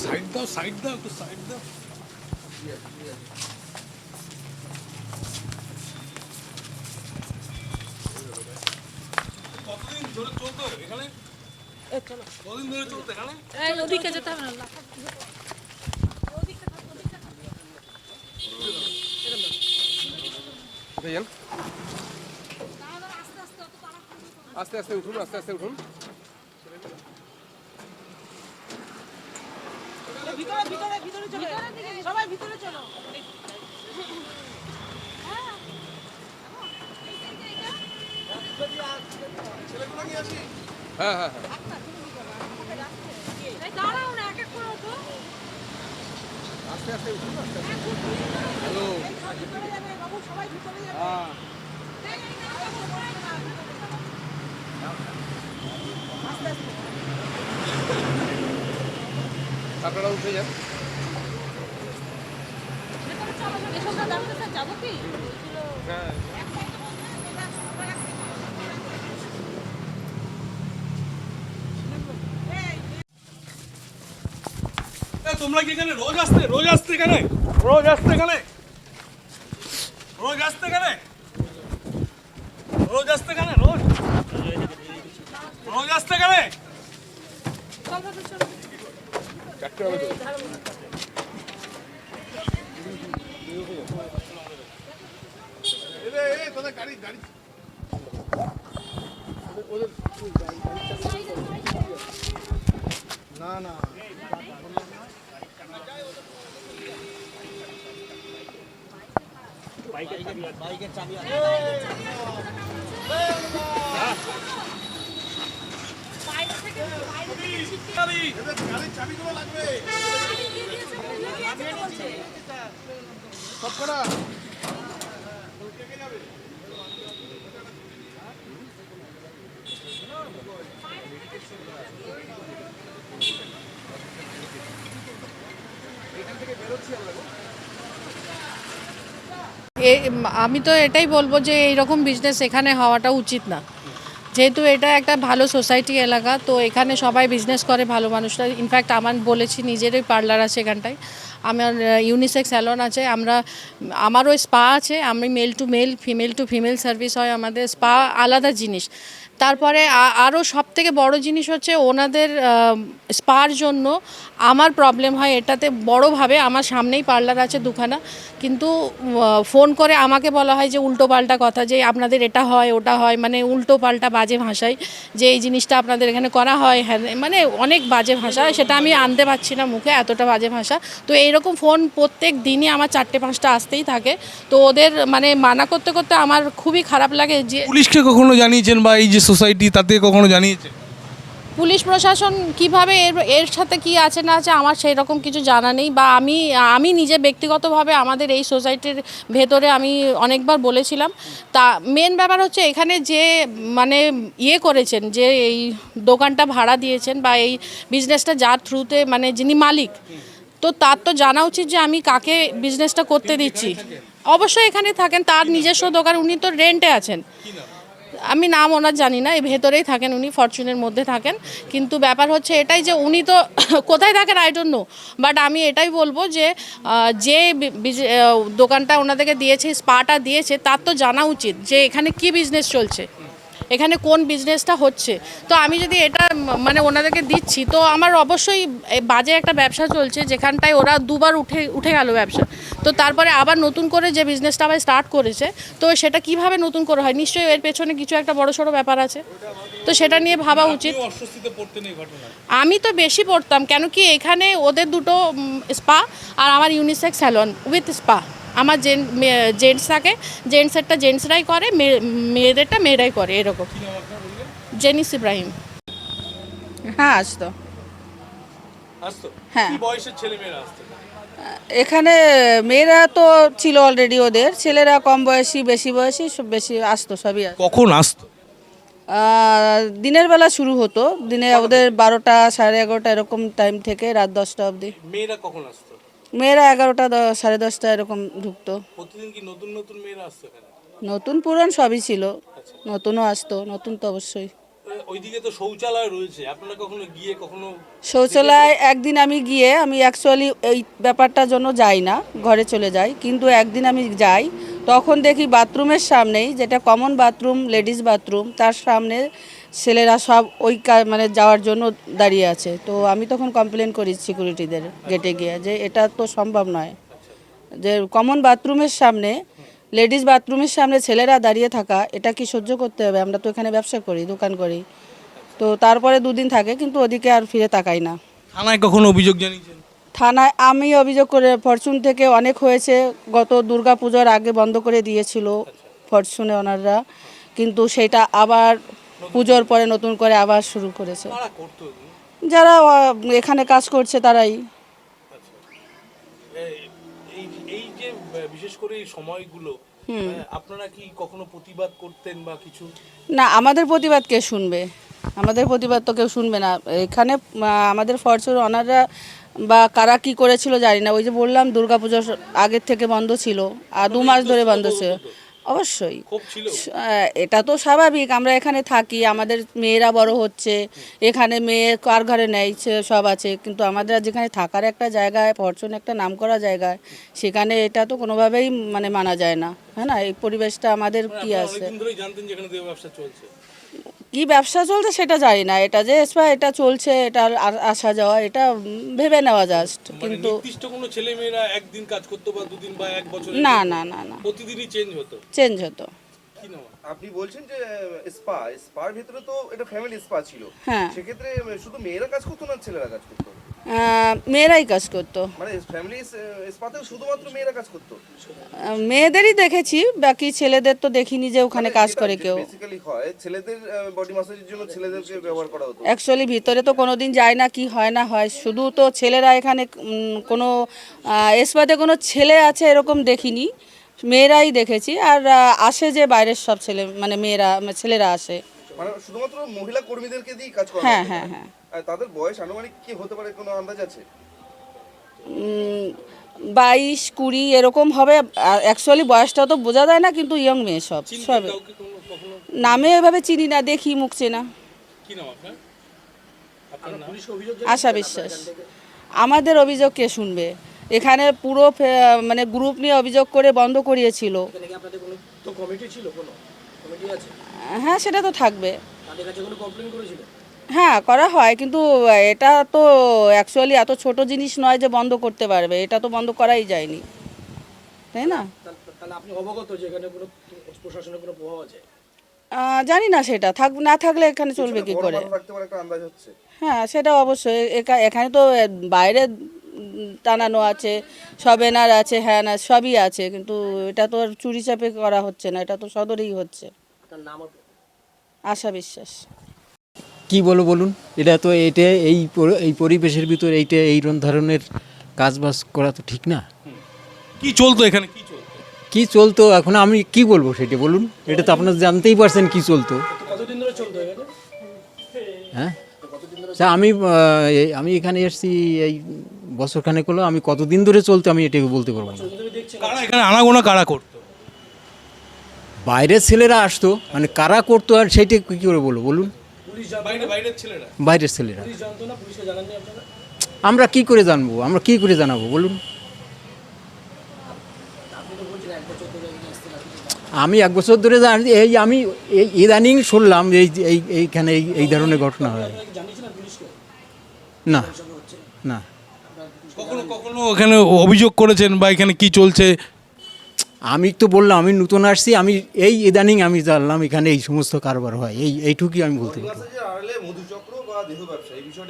Side দাও, side দাও, একটু সাইড দাও। কতদিন ধরে চলতো এখানে? কতদিন ধরে চলতো এখানে? ওদিকে যেতে হবে না। আস্তে আস্তে উঠুন, আস্তে আস্তে উঠুন। ভিতরে ভিতরে ভিতরে চলো, সবাই ভিতরে চলো। হ্যাঁ হ্যাঁ হ্যাঁ, দাঁড়াও না, এক এক করে ওঠো। আস্তে আস্তে উঠুন, আস্তে আস্তে। হ্যালো, ভিতরে যাবে বাবু, সবাই ভিতরে যাবে। হ্যাঁ আপনারা উঠে যান। যাবো কি? তোমরা কি এখানে রোজ আসতে? রোজ আসতে এখানে? রোজ আসতে এখানে? রোজ আসতে এখানে? রোজ আসতে এখানে? রোজ রোজ আসতে এখানে? চারটে হবে তো। তোদের গাড়ি গাড়ি না না, বাইকের চাবি আছে। গাড়ির চাবিগুলো লাগবে সব করা। আমি তো এটাই বলবো যে এইরকম বিজনেস এখানে হওয়াটা উচিত না, যেহেতু এটা একটা ভালো সোসাইটি এলাকা, তো এখানে সবাই বিজনেস করে ভালো মানুষরা। ইনফ্যাক্ট আমার বলেছি নিজেরই পার্লার আছে এখানটায়, আমার ইউনিসেক্স স্যালন আছে, আমারও স্পা আছে, আমি male to male female to female service হয় আমাদের। স্পা আলাদা জিনিস। তারপরে আরও সবথেকে বড় জিনিস হচ্ছে ওনাদের স্পার জন্য আমার প্রবলেম হয় এটাতে বড়োভাবে। আমার সামনেই পার্লার আছে দুখানা, কিন্তু ফোন করে আমাকে বলা হয় যে উল্টো পাল্টা কথা, যে আপনাদের এটা হয় ওটা হয়, মানে উল্টো পাল্টা বাজে ভাষায়, যে এই জিনিসটা আপনাদের এখানে করা হয়, হ্যাঁ মানে অনেক বাজে ভাষা, সেটা আমি আনতে পারছি না মুখে, এতটা বাজে ভাষা। তো এইরকম ফোন প্রত্যেক দিনই আমার 4-5টা আসতেই থাকে। তো ওদের মানে মানা করতে করতে আমার খুবই খারাপ লাগে। যে পুলিশকে কখনো জানিয়েছেন বা এই যে সোসাইটি তাতে কখনো জানিয়েছেন? পুলিশ প্রশাসন কিভাবে এর সাথে কি আছে না আছে আমার সেই রকম কিছু জানা নেই, বা আমি নিজে ব্যক্তিগতভাবে আমাদের এই সোসাইটির ভেতরে আমি অনেকবার বলেছিলাম। তা মেন ব্যাপার হচ্ছে এখানে যে মানে করেছেন, যে এই দোকানটা ভাড়া দিয়েছেন বা এই বিজনেসটা যার থ্রুতে মানে যিনি মালিক, তো তার তো জানা উচিত যে আমি কাকে বিজনেসটা করতে দিচ্ছি। অবশ্যই এখানে থাকেন, তার নিজস্ব দোকান, উনি তো রেন্টে আছেন, আমি নাম ওনার জানি না, এই ভেতরেই থাকেন উনি, ফরচুনের মধ্যে থাকেন। কিন্তু ব্যাপার হচ্ছে এটাই যে উনি তো কোথায় থাকেন আই ডোন্ট নো, বাট আমি এটাই বলবো যে যে দোকানটা ওনাদেরকে দিয়েছে, স্পাটা দিয়েছে, তার তো জানা উচিত যে এখানে কি বিজনেস চলছে, এখানে কোন বিজনেসটা হচ্ছে। তো আমি যদি এটা মানে ওনাদেরকে দিচ্ছি, তো আমার অবশ্যই বাজে একটা ব্যবসা চলছে, যেখানটায় ওরা দুবার উঠে গেল ব্যবসা। তো তারপরে আবার নতুন করে যে বিজনেসটা আবার স্টার্ট করেছে, তো সেটা কিভাবে নতুন করে হয়, নিশ্চয়ই এর পেছনে কিছু একটা বড়সড় ব্যাপার আছে, তো সেটা নিয়ে ভাবা উচিত। আমি তো বেশি পড়তাম, কেন কি এখানে ওদের দুটো স্পা আর আমার ইউনিসেক্স স্যালন উইথ স্পা। আমার জেন্টস থাকে, জেন্টসেরটা জেন্টসরাই করে, মেয়েদেরটা মেয়েরাই করে, এরকম। জেনিস ইব্রাহিম। হ্যাঁ আসতো। হ্যাঁ, কি বয়সের ছেলেমেয়েরা আসতো? এখানে মেয়েরা তো ছিল অলরেডি, ওদের ছেলেরা কম বয়সী বেশি বয়সী সব বেশি আসতো, সবই আসতো। কখন আসতো? দিনের বেলা শুরু হতো, দিনে ওদের 12টা 11:30 এরকম টাইম থেকে রাত 10টা অবধি। মেয়েরা কখন আসতো? মেয়েরা 11টা 10:30 এরকম ঢুকতো। প্রতিদিন কি নতুন নতুন মেয়েরা আসতো এখানে? নতুন পুরান সবই ছিল, নতুনও আসতো, নতুন তো অবশ্যই। ওইদিকে তো শৌচালয় রয়েছে, আপনারা কখনো গিয়ে কখনো? শৌচালয় একদিন আমি গিয়ে, আমি অ্যাকচুয়ালি এই ব্যাপারটার জন্য যাই না, ঘরে চলে যাই, কিন্তু একদিন আমি যাই, তখন দেখি বাথরুমের সামনেই, যেটা কমন বাথরুম, লেডিস বাথরুম, তার সামনে ছেলেরা সব ওই মানে যাওয়ার জন্য দাঁড়িয়ে আছে। তো আমি তখন কমপ্লেন করি সিকিউরিটিদের গেটে গিয়ে, যে এটা তো সম্ভব নয়, যে কমন বাথরুমের সামনে, লেডিস বাথরুমের সামনে ছেলেরা দাঁড়িয়ে থাকা, এটা কি সহ্য করতে হবে? আমরা তো এখানে ব্যবসা করি, দোকান করি। তো তারপরে 2 দিন থাকে, কিন্তু ওদিকে আর ফিরে তাকাই না। থানায় কখনো অভিযোগ জানিয়েছেন? থানায় আমি অভিযোগ করে, ফরচুন থেকে অনেক হয়েছে, গত দুর্গা পুজোর আগে বন্ধ করে দিয়েছিল ফরচুনে ওনাররা, কিন্তু সেটা আবার পুজোর পরে নতুন করে আবার শুরু করেছে। কারা করতো এগুলো? যারা এখানে কাজ করছে তারাই। এই এই যে বিশেষ করে এই সময়গুলো আপনারা কি কখনো প্রতিবাদ করতেন বা কিছু? না, আমাদের প্রতিবাদ কে শুনবে? আমাদের প্রতিবাদ তো কেউ শুনবে না এখানে। আমাদের ফরচুন ওনাররা বা কারা কি করেছিল জানি না, ওই যে বললাম দুর্গাপুজোর আগের থেকে বন্ধ ছিল, আর 2 মাস ধরে বন্ধ ছিল। অবশ্যই খুব ছিল। এটা তো স্বাভাবিক, আমরা এখানে থাকি, আমাদের মেয়েরা বড় হচ্ছে, এখানে মেয়ে কার ঘরে নেই, সব আছে, কিন্তু আমাদের যেখানে থাকার একটা জায়গায়, ফরচুন একটা নামকরা জায়গায়, সেখানে এটা তো কোনোভাবেই মানে মানা যায় না, হ্যাঁ না? এই পরিবেশটা আমাদের কি আছে? অনেকদিন ধরেই জানতেন যেখানে দেহ ব্যবসা চলছে? কি ব্যবসা চলছে সেটা জানি না, এটা যে এটা চলছে, এটা আসা যাওয়া, এটা ভেবে নেওয়া জাস্ট। কিন্তু নির্দিষ্ট কোনো ছেলে মেয়েরা একদিন কাজ করতো বা 2 দিন বা 1 বছর? না না না না, প্রতিদিনই চেঞ্জ হতো? চেঞ্জ হতো। কি নাম? আপনি বলছেন যে স্পার ভিতরে তো এটা ফ্যামিলি স্পা ছিল, হ্যাঁ। সেক্ষেত্রে শুধু মেয়েরা কাজ করতো না ছেলেরা কাজ করতো? মেয়েরাই কাজ করতো। মানে ফ্যামিলি স্পাতে শুধুমাত্র মেয়েরা কাজ করতো? মেয়েদেরই দেখেছি, বাকি ছেলেদের তো দেখিনি যে ওখানে কাজ করে কেউ। বেসিক্যালি হয় ছেলেদের বডি ম্যাসাজের জন্য ছেলেদেরকে ব্যবহার করা হতো। অ্যাকচুয়ালি ভিতরে তো কোনোদিন যায় না, কি হয় না হয়, শুধু তো ছেলেরা এখানে কোনো স্পাতে কোনো ছেলে আছে এরকম দেখিনি, মেয়েরাই দেখেছি। আর আসে যে বাইরের সব ছেলে, মানে মেয়েরা, ছেলেরা আসে। মানে শুধুমাত্র মহিলা কর্মীদেরকে দিয়ে কাজ করা হ্যাঁ হতো? হ্যাঁ হ্যাঁ। আর তাদের বয়স আনুমানিক কি হতে পারে, কোনো আন্দাজ আছে? 22-20 এরকম হবে। অ্যাকচুয়ালি বয়সটা তো বোঝা যায় না, কিন্তু ইয়ং মেয়ে সব। সব কাউকে কখনো? নামে এভাবে চিনি না, দেখি মুখ চেনা। কি নাম আপনার? আপনার নাম? আশা বিশ্বাস। আমাদের অভিযোগ কে শুনবে? এখানে পুরো মানে গ্রুপ নিয়ে অভিযোগ করে বন্ধ করিয়েছিল। হ্যাঁ, সেটা তো থাকবে। হ্যাঁ, করা হয়, কিন্তু এটা তো অ্যাকচুয়ালি এত ছোট জিনিস নয় যে বন্ধ করতে পারবে, এটা তো বন্ধ করাই যায়নি, তাই না? তাহলে আপনি অবগত যে এখানে কোনো প্রশাসনের কোনো প্রভাব আছে? জানি না, সেটা না থাকলে এখানে চলবে কি করে? রাখতে পারে একটা আন্দাজ হচ্ছে। হ্যাঁ, সেটা অবশ্যই। এখানে তো বাইরে টানানো আছে, সব এনার আছে, হ্যাঁ না, সবই আছে, কিন্তু এটা তো আর চুরি চাপে করা হচ্ছে না, এটা তো সদরেই হচ্ছে। তার নাম? আশা বিশ্বাস। কি বলো বলুন, এটা তো এই পরিবেশের ভিতর এই ধরনের কাজবাজ করা তো ঠিক না। কি চলতো এখানে? কি চলতো এখন আমি কি বলবো সেটা বলুন, এটা তো আপনারা জানতেই পারছেন কি চলতো। কতদিন ধরে চলতো এখানে? হ্যাঁ, আমি এখানে এসেছি এই বছরখানেক হলো, আমি কতদিন ধরে চলতো আমি এটাকে বলতে পারবো না। কারা এখানে আনাগোনা কারা করতো? বাইরের ছেলেরা আসতো, মানে কারা করতো আর সেইটা কী করে বলবো বলুন? বাইরের ছেলেরা? বাইরের ছেলেরা। পুলিশ জানতো না? পুলিশকে জানাননি আপনারা? আমরা কি করে জানবো, আমরা কি করে জানাবো বলুন? আমি 1 বছর ধরে জানি, আমি ইদানিং শুনলাম এইখানে এই ধরনের ঘটনা হয়। জানিয়েছিলেন পুলিশকে? না না। কখনো কখনো এখানে অভিযোগ করেছেন বা এখানে কি চলছে? আমি তো বললাম আমি নতুন আসছি, আমি ইদানিং আমি জানলাম এখানে এই সমস্ত কারবার হয়, এইটুকুই আমি বলতে পারি। আড়ালে মধুচক্র বা দেহ ব্যবসা, এই বিষয়টি